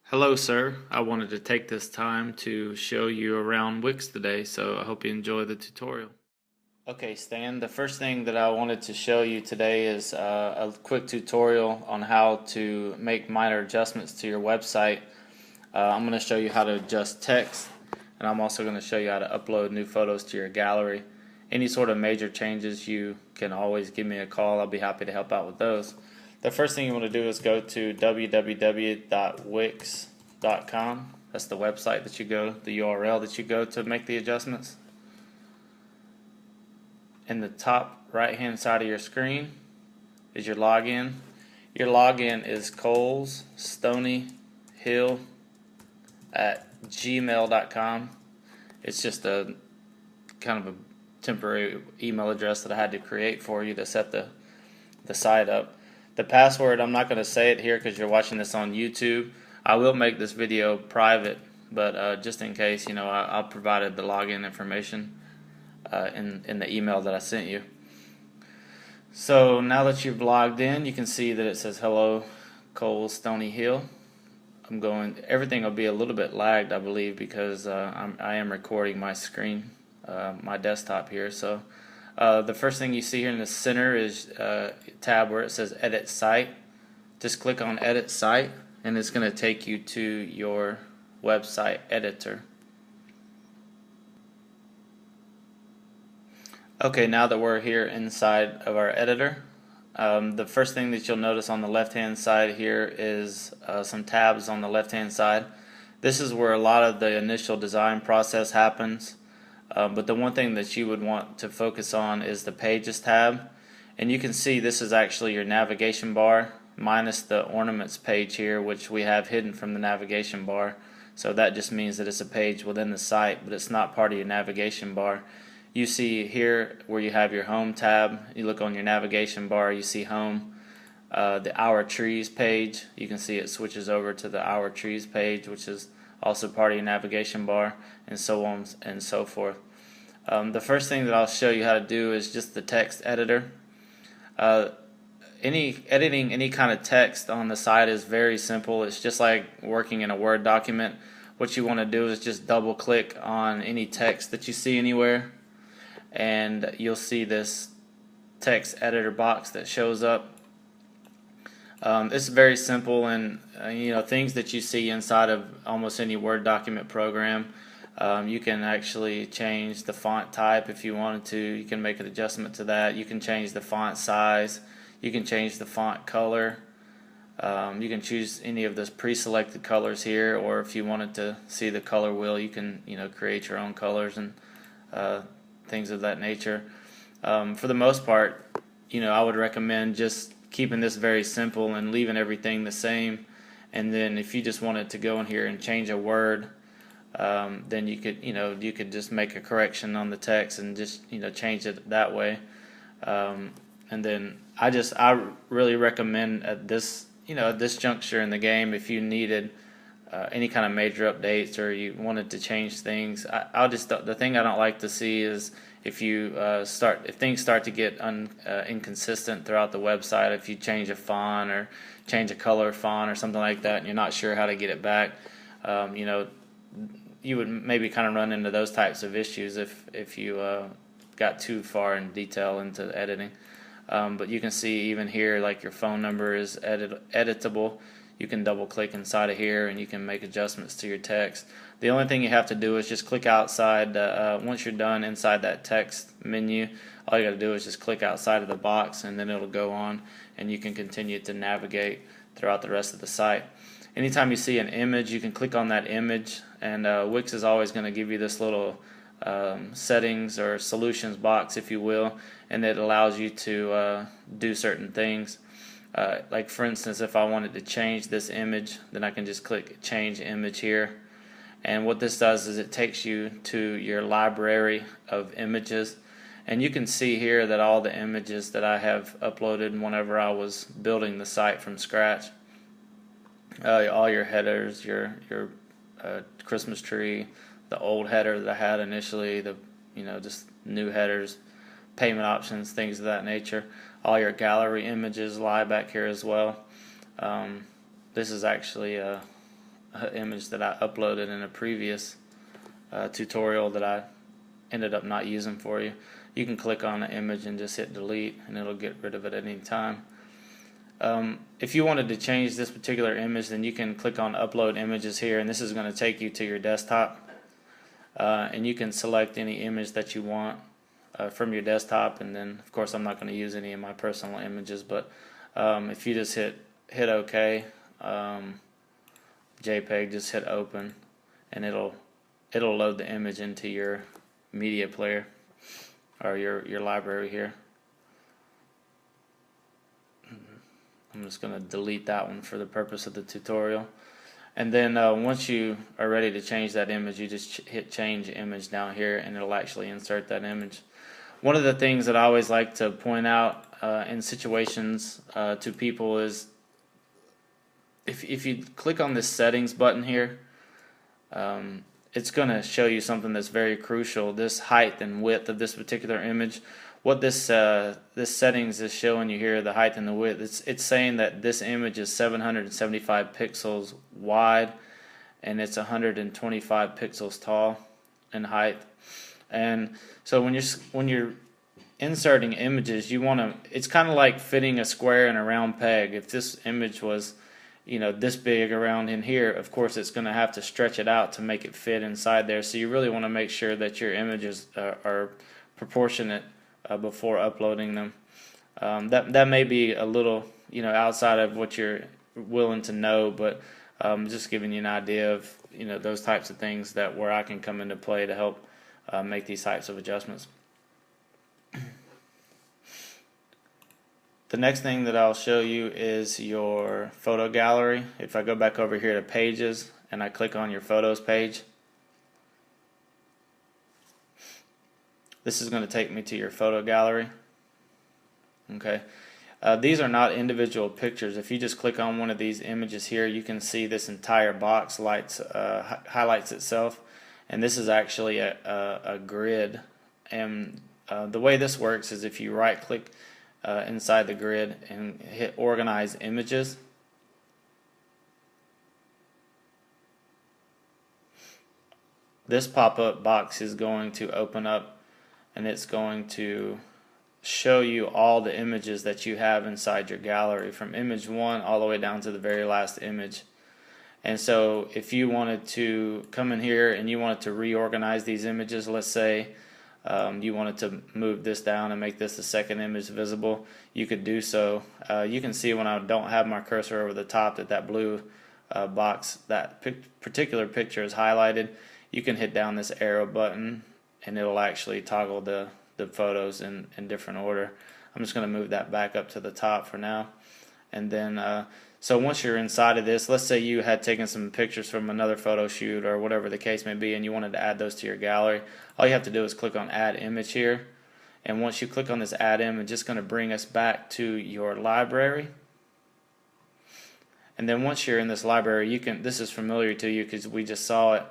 Hello, sir. I wanted to take this time to show you around Wix today, so I hope you enjoy the tutorial. Okay, Stan, the first thing that I wanted to show you today is a quick tutorial on how to make minor adjustments to your website. I'm going to show you how to adjust text, and I'm also going to show you how to upload new photos to your gallery. Any sort of major changes, you can always give me a call. I'll be happy to help out with those. The first thing you want to do is go to www.wix.com. That's the website that you go, the URL that you go to make the adjustments. In the top right hand side of your screen is your login. Your login is Kohls, Stony, Hill at gmail.com. It's just a kind of a temporary email address that I had to create for you to set the site up. The password, I'm not going to say it here because you're watching this on YouTube. I will make this video private, but just in case, I provided the login information in the email that I sent you. So now that you've logged in, you can see that it says hello, Kohls, Stony Hill. Everything will be a little bit lagged, I believe, because I am recording my screen, my desktop here. So the first thing you see here in the center is a tab where it says Edit Site. Just click on Edit Site, and it's going to take you to your website editor. Okay, now that we're here inside of our editor, the first thing that you'll notice on the left hand side here is some tabs on the left hand side. This is where a lot of the initial design process happens, but the one thing that you would want to focus on is the Pages tab, and you can see this is actually your navigation bar minus the ornaments page here, which we have hidden from the navigation bar. So that just means that it's a page within the site, but it's not part of your navigation bar. You see here where you have your Home tab, you look on your navigation bar, you see Home. The Our Trees page, you can see it switches over to the Our Trees page, which is also part of your navigation bar, and so on and so forth. The first thing that I'll show you how to do is just the text editor. Editing any kind of text on the site is very simple. It's just like working in a Word document. What you want to do is just double click on any text that you see anywhere, and you'll see this text editor box that shows up. It's very simple, and things that you see inside of almost any Word document program. You can actually change the font type if you wanted to. You can make an adjustment to that. You can change the font size. You can change the font color. You can choose any of the pre-selected colors here, or if you wanted to see the color wheel, you can create your own colors and things of that nature. For the most part, I would recommend just keeping this very simple and leaving everything the same. And then if you just wanted to go in here and change a word, then you could just make a correction on the text and just change it that way. And then I really recommend at this juncture in the game, if you needed any kind of major updates or you wanted to change things, the thing I don't like to see is if things start to get inconsistent throughout the website. If you change a font or change a color font or something like that, and you're not sure how to get it back, you would maybe kind of run into those types of issues if you got too far in detail into editing. But you can see even here, like your phone number is editable. You can double click inside of here and you can make adjustments to your text. The only thing you have to do is just click outside. Once you're done inside that text menu, all you got to do is just click outside of the box, and then it'll go on and you can continue to navigate throughout the rest of the site. Anytime you see an image, you can click on that image, and Wix is always going to give you this little settings or solutions box, if you will, and it allows you to do certain things. Like for instance, if I wanted to change this image, then I can just click change image here, and what this does is it takes you to your library of images, and you can see here that all the images that I have uploaded whenever I was building the site from scratch, all your headers, your Christmas tree, the old header that I had initially, just new headers, payment options, things of that nature. All your gallery images lie back here as well. This is actually an image that I uploaded in a previous tutorial that I ended up not using for you. You can click on the image and just hit delete, and it'll get rid of it at any time. If you wanted to change this particular image, then you can click on upload images here, and this is going to take you to your desktop, and you can select any image that you want from your desktop. And then of course I'm not going to use any of my personal images, but if you just hit OK, JPEG, just hit open, and it'll load the image into your media player or your library here. I'm just going to delete that one for the purpose of the tutorial. And then once you are ready to change that image, you just hit change image down here, and it'll actually insert that image. One of the things that I always like to point out in situations to people is if you click on this settings button here, it's going to show you something that's very crucial, this height and width of this particular image. What this settings is showing you here, the height and the width, it's saying that this image is 775 pixels wide, and it's 125 pixels tall in height. And so when you're inserting images, you want to, it's kind of like fitting a square in a round peg. If this image was, you know, this big around in here, of course it's going to have to stretch it out to make it fit inside there. So you really want to make sure that your images are proportionate before uploading them. That may be a little, you know, outside of what you're willing to know, but just giving you an idea of, you know, those types of things that where I can come into play to help make these types of adjustments. The next thing that I'll show you is your photo gallery. If I go back over here to pages and I click on your photos page, this is going to take me to your photo gallery. Okay, these are not individual pictures. If you just click on one of these images here, you can see this entire box highlights itself, and this is actually a grid. And the way this works is if you right click inside the grid and hit organize images, this pop-up box is going to open up, and it's going to show you all the images that you have inside your gallery, from image 1 all the way down to the very last image. And so if you wanted to come in here and you wanted to reorganize these images, let's say you wanted to move this down and make this the second image visible, you could do so. You can see when I don't have my cursor over the top that blue box, that particular picture is highlighted. You can hit down this arrow button and it'll actually toggle the photos in different order. I'm just going to move that back up to the top for now. And then so once you're inside of this, let's say you had taken some pictures from another photo shoot or whatever the case may be, and you wanted to add those to your gallery. All you have to do is click on add image here, and once you click on this add image, it's going to bring us back to your library. And then once you're in this library, you can, this is familiar to you because we just saw it.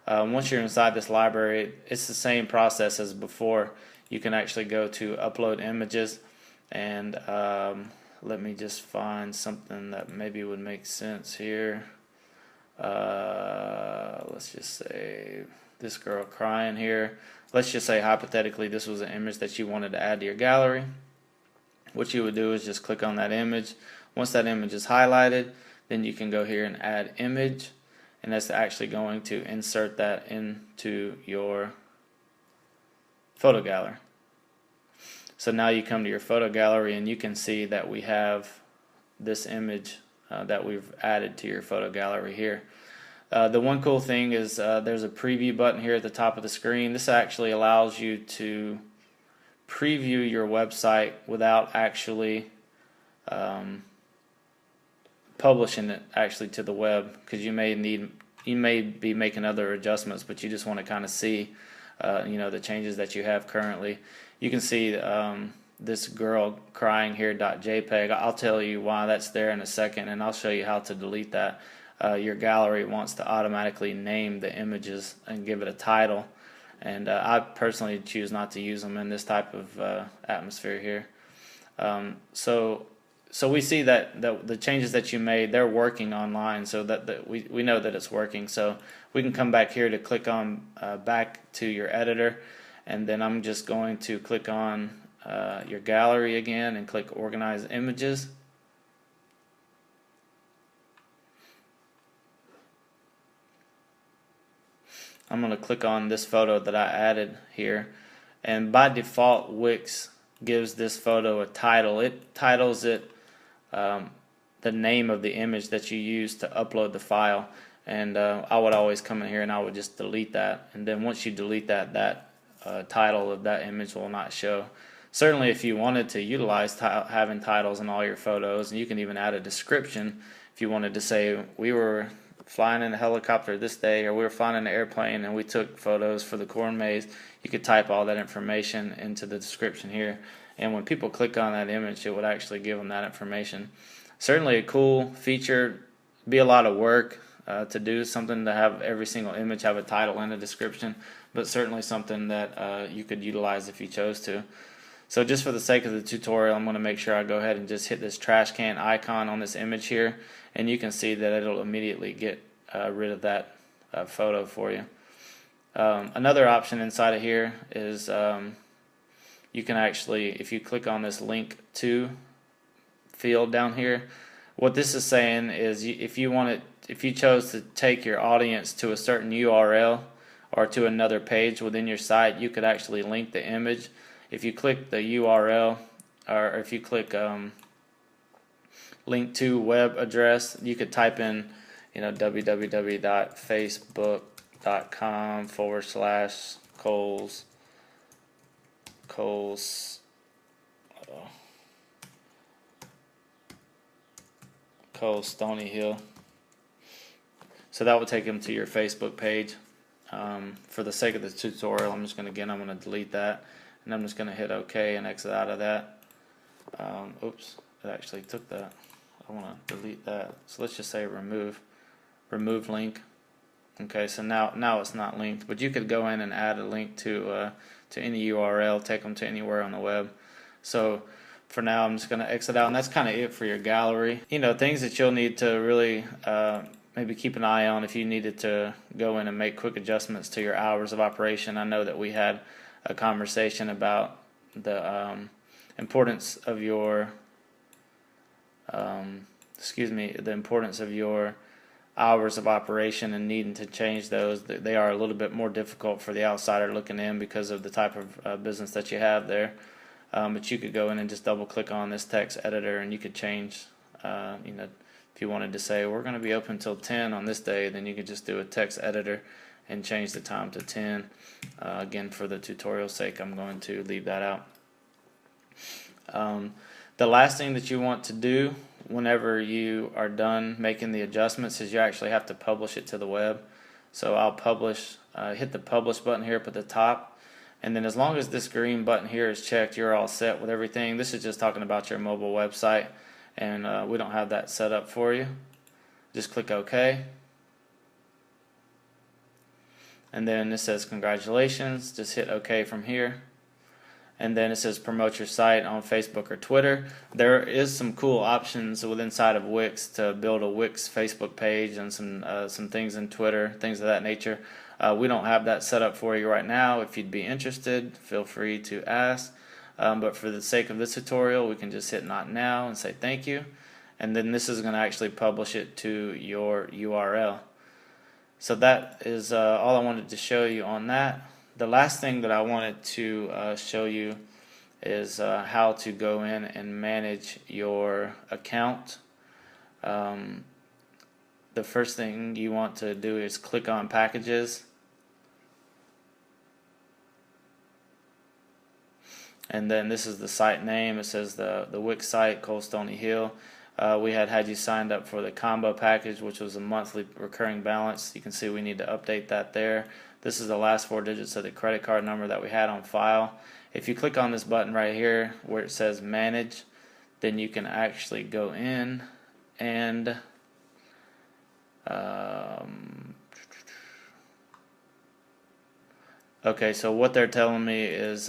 Once you're inside this library, it's the same process as before. You can actually go to upload images, and let me just find something that maybe would make sense here. Let's just say this girl crying here. Let's just say hypothetically this was an image that you wanted to add to your gallery. What you would do is just click on that image. Once that image is highlighted, then you can go here and add image, and that's actually going to insert that into your photo gallery. So now you come to your photo gallery and you can see that we have this image that we've added to your photo gallery here. The one cool thing is there's a preview button here at the top of the screen. This actually allows you to preview your website without actually publishing it actually to the web, because you may be making other adjustments, but you just want to kind of see you know, the changes that you have currently. You can see this girl crying here .jpg. I'll tell you why that's there in a second, and I'll show you how to delete that. Your gallery wants to automatically name the images and give it a title, and I personally choose not to use them in this type of atmosphere here. So we see that the changes that you made, they're working online, so that we know that it's working. So we can come back here to click on back to your editor, and then I'm just going to click on your gallery again and click organize images. I'm going to click on this photo that I added here, and by default Wix gives this photo a title. It titles it the name of the image that you use to upload the file, and I would always come in here and I would just delete that, and then once you delete that, title of that image will not show. Certainly if you wanted to utilize having titles in all your photos, and you can even add a description if you wanted to say we were flying in a helicopter this day, or we were flying in an airplane and we took photos for the corn maze, you could type all that information into the description here, and when people click on that image, it would actually give them that information. Certainly a cool feature. Be a lot of work to do something to have every single image have a title and a description, but certainly something that you could utilize if you chose to. So just for the sake of the tutorial, I'm going to make sure I go ahead and just hit this trash can icon on this image here, and you can see that it'll immediately get rid of that photo for you. Another option inside of here is you can actually, if you click on this link to field down here, what this is saying is if you chose to take your audience to a certain URL or to another page within your site, you could actually link the image. If you click the URL, or if you click link to web address, you could type in www.facebook.com/Kohls Stony Hill. So that will take them to your Facebook page. For the sake of the tutorial, I'm going to delete that, and I'm just going to hit OK and exit out of that. Oops, it actually took that. I want to delete that. So let's just say remove link. Okay, so now it's not linked, but you could go in and add a link to any URL, take them to anywhere on the web. So for now, I'm just going to exit out, and that's kind of it for your gallery. Things that you'll need to really maybe keep an eye on if you needed to go in and make quick adjustments to your hours of operation. I know that we had a conversation about the importance of your hours of operation and needing to change those. They are a little bit more difficult for the outsider looking in because of the type of business that you have there. But you could go in and just double click on this text editor, and you could change, if you wanted to say we're going to be open till 10 on this day, then you could just do a text editor and change the time to 10. Again, for the tutorial sake, I'm going to leave that out. The last thing that you want to do whenever you are done making the adjustments is you actually have to publish it to the web. So I'll hit the publish button here up at the top, and then as long as this green button here is checked, you're all set with everything. This is just talking about your mobile website, and we don't have that set up for you. Just click OK, and then it says congratulations. Just hit OK from here. And then it says promote your site on Facebook or Twitter. There is some cool options inside of Wix to build a Wix Facebook page and some things in Twitter, things of that nature. We don't have that set up for you right now. If you'd be interested, feel free to ask. But for the sake of this tutorial, we can just hit not now and say thank you. And then this is going to actually publish it to your URL. So that is all I wanted to show you on that. The last thing that I wanted to show you is how to go in and manage your account. The first thing you want to do is click on packages, and then this is the site name. It says the Wix site, Kohls Stony Hill. We had you signed up for the combo package, which was a monthly recurring balance. You can see we need to update that there. This is the last 4 digits of the credit card number that we had on file. If you click on this button right here where it says manage, then you can actually go in and Okay, so what they're telling me is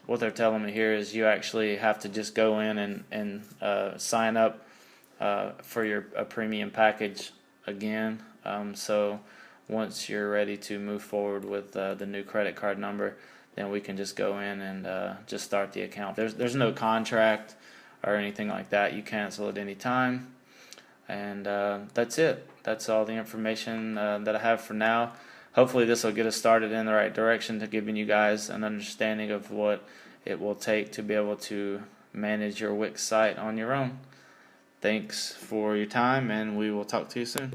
what they're telling me here is you actually have to just go in and sign up for your a premium package again. So once you're ready to move forward with the new credit card number, then we can just go in and just start the account. There's no contract or anything like that. You cancel at any time, and that's it. That's all the information that I have for now. Hopefully this will get us started in the right direction to giving you guys an understanding of what it will take to be able to manage your Wix site on your own. Thanks for your time, and we will talk to you soon.